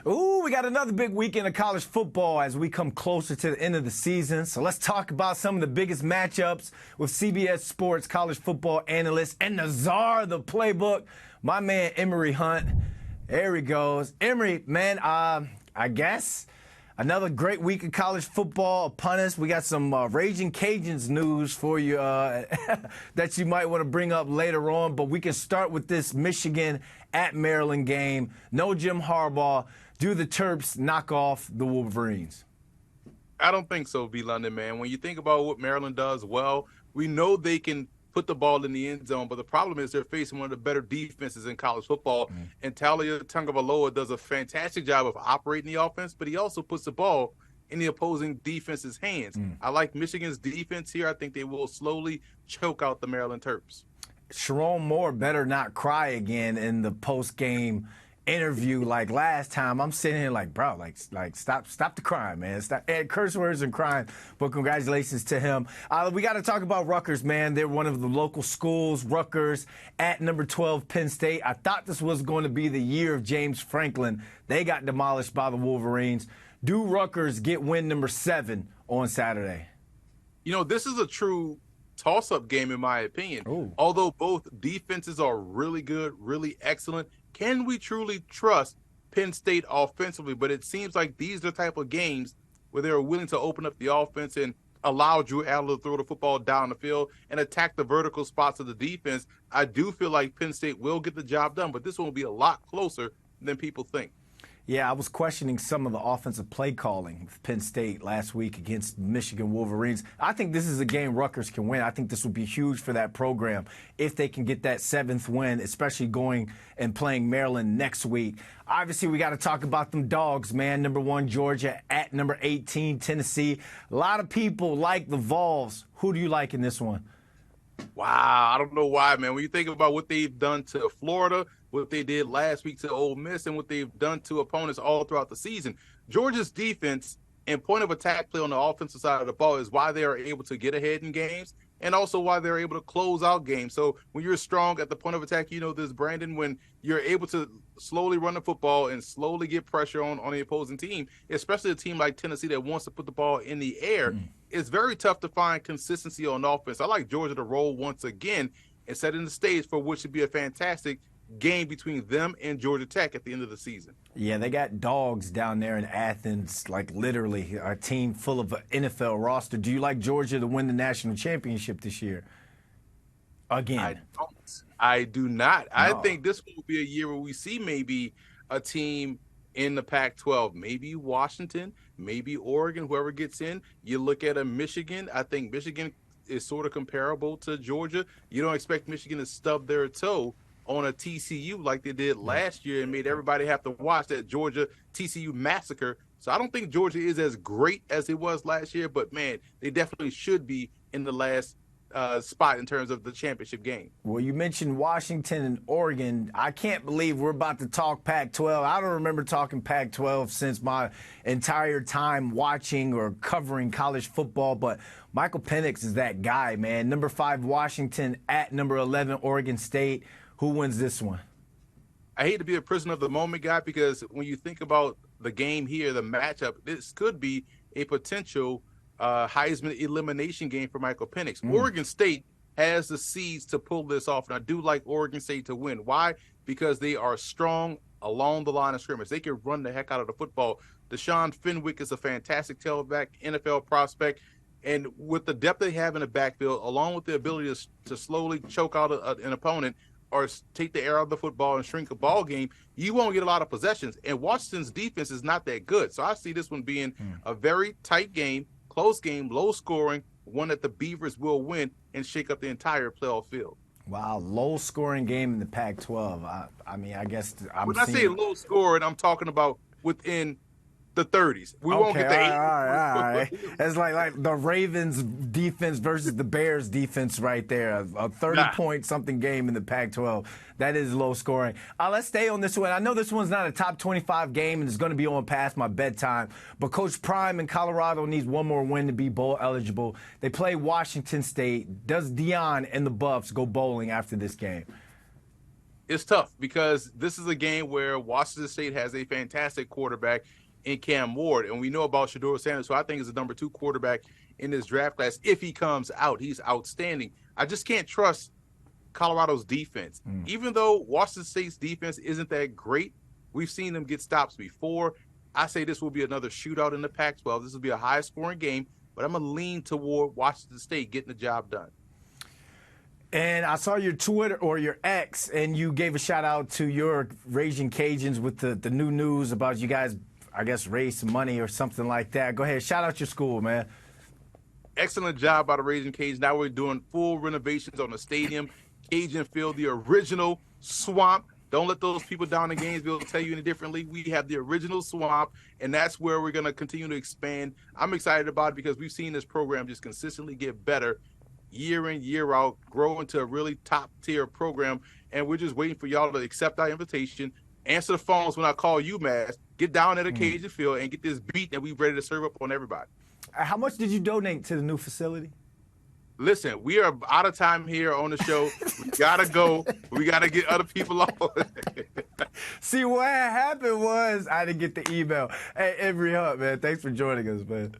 Ooh, we got another big weekend of college football as we come closer to the end of the season. So let's talk about some of the biggest matchups with CBS Sports college football analyst and the czar of the playbook, my man Emory Hunt. There he goes. Emory, man, I guess another great week of college football upon us. We got some Raging Cajuns news for you that you might want to bring up later on. But we can start with this Michigan at Maryland game. No Jim Harbaugh. Do the Terps knock off the Wolverines? I don't think so, V. London, man. When you think about what Maryland does well, we know they can put the ball in the end zone, but the problem is they're facing one of the better defenses in college football. And Talia Tagovailoa does a fantastic job of operating the offense, but he also puts the ball in the opposing defense's hands. I like Michigan's defense here. I think they will slowly choke out the Maryland Terps. Sharon Moore better not cry again in the post-game interview like last time. I'm sitting here like, bro, like stop the crying, man. Stop add curse words and crying. But congratulations to him. We got to talk about Rutgers, man. They're one of the local schools. Rutgers at number 12, Penn State. I thought this was going to be the year of James Franklin. They got demolished by the Wolverines. Do Rutgers get win number 7 on Saturday? You know, this is a true toss-up game in my opinion. Ooh. Although both defenses are really good, really excellent, can we truly trust Penn State offensively? But it seems like these are the type of games where they're willing to open up the offense and allow Drew Adler to throw the football down the field and attack the vertical spots of the defense. I do feel like Penn State will get the job done, but this one will be a lot closer than people think. Yeah, I was questioning some of the offensive play calling with Penn State last week against Michigan Wolverines. I think this is a game Rutgers can win. I think this would be huge for that program if they can get that 7th win, especially going and playing Maryland next week. Obviously, we got to talk about them dogs, man. Number 1, Georgia at number 18, Tennessee. A lot of people like the Vols. Who do you like in this one? Wow, I don't know why, man. When you think about what they've done to Florida, what they did last week to Ole Miss, and what they've done to opponents all throughout the season, Georgia's defense and point of attack play on the offensive side of the ball is why they are able to get ahead in games and also why they're able to close out games. So when you're strong at the point of attack, you know this, Brandon, when you're able to slowly run the football and slowly get pressure on the opposing team, especially a team like Tennessee that wants to put the ball in the air, it's very tough to find consistency on offense. I like Georgia to roll once again and setting the stage for what should be a fantastic game between them and Georgia Tech at the end of the season. Yeah, they got dogs down there in Athens, like literally a team full of an NFL roster. Do you like Georgia to win the national championship this year? Again. I don't. I do not. No. I think this will be a year where we see maybe a team in the Pac-12, maybe Washington, maybe Oregon, whoever gets in. You look at a Michigan. I think Michigan is sort of comparable to Georgia. You don't expect Michigan to stub their toe on a TCU like they did last year and made everybody have to watch that Georgia-TCU massacre. So I don't think Georgia is as great as it was last year, but, man, they definitely should be in the last spot in terms of the championship game. Well, you mentioned Washington and Oregon. I can't believe we're about to talk Pac-12. I don't remember talking Pac-12 since my entire time watching or covering college football, but Michael Penix is that guy, man. Number 5, Washington at number 11, Oregon State. Who wins this one? I hate to be a prisoner of the moment guy because when you think about the game here, the matchup, this could be a potential Heisman elimination game for Michael Penix. Oregon State has the seeds to pull this off, and I do like Oregon State to win. Why? Because they are strong along the line of scrimmage. They can run the heck out of the football. Deshaun Fenwick is a fantastic tailback, NFL prospect. And with the depth they have in the backfield, along with the ability to slowly choke out an opponent, or take the air out of the football and shrink a ball game, you won't get a lot of possessions. And Washington's defense is not that good. So I see this one being a very tight game, close game, low scoring, one that the Beavers will win and shake up the entire playoff field. Wow, low scoring game in the Pac-12. I mean, I guess when I say low scoring, I'm talking about within the 30s. We won't get the 80s. All right. It's like the Ravens defense versus the Bears defense right there. A 30-point something game in the Pac-12. That is low scoring. Let's stay on this one. I know this one's not a top 25 game and it's going to be on past my bedtime, but Coach Prime in Colorado needs one more win to be bowl eligible. They play Washington State. Does Deion and the Buffs go bowling after this game? It's tough because this is a game where Washington State has a fantastic quarterback in Cam Ward, and we know about Shedeur Sanders, who I think is the number 2 quarterback in this draft class. If he comes out, he's outstanding. I just can't trust Colorado's defense. Even though Washington State's defense isn't that great, we've seen them get stops before. I say this will be another shootout in the Pac-12. This will be a high-scoring game, but I'm going to lean toward Washington State getting the job done. And I saw your Twitter or your X, and you gave a shout-out to your Raging Cajuns with the new news about you guys, I guess, raised some money or something like that. Go ahead. Shout out your school, man. Excellent job by the Raging Cajuns. Now we're doing full renovations on the stadium. Cajun Field, the original swamp. Don't let those people down in Gainesville tell you any differently. We have the original swamp, and that's where we're going to continue to expand. I'm excited about it because we've seen this program just consistently get better year in, year out, grow into a really top-tier program, and we're just waiting for y'all to accept our invitation, answer the phones when I call you, Mass, get down at the Cajun Field, and get this beat that we're ready to serve up on everybody. How much did you donate to the new facility? Listen, we are out of time here on the show. We got to go. We got to get other people on. See, what happened was I didn't get the email. Hey, Emory Hunt, man, thanks for joining us, man.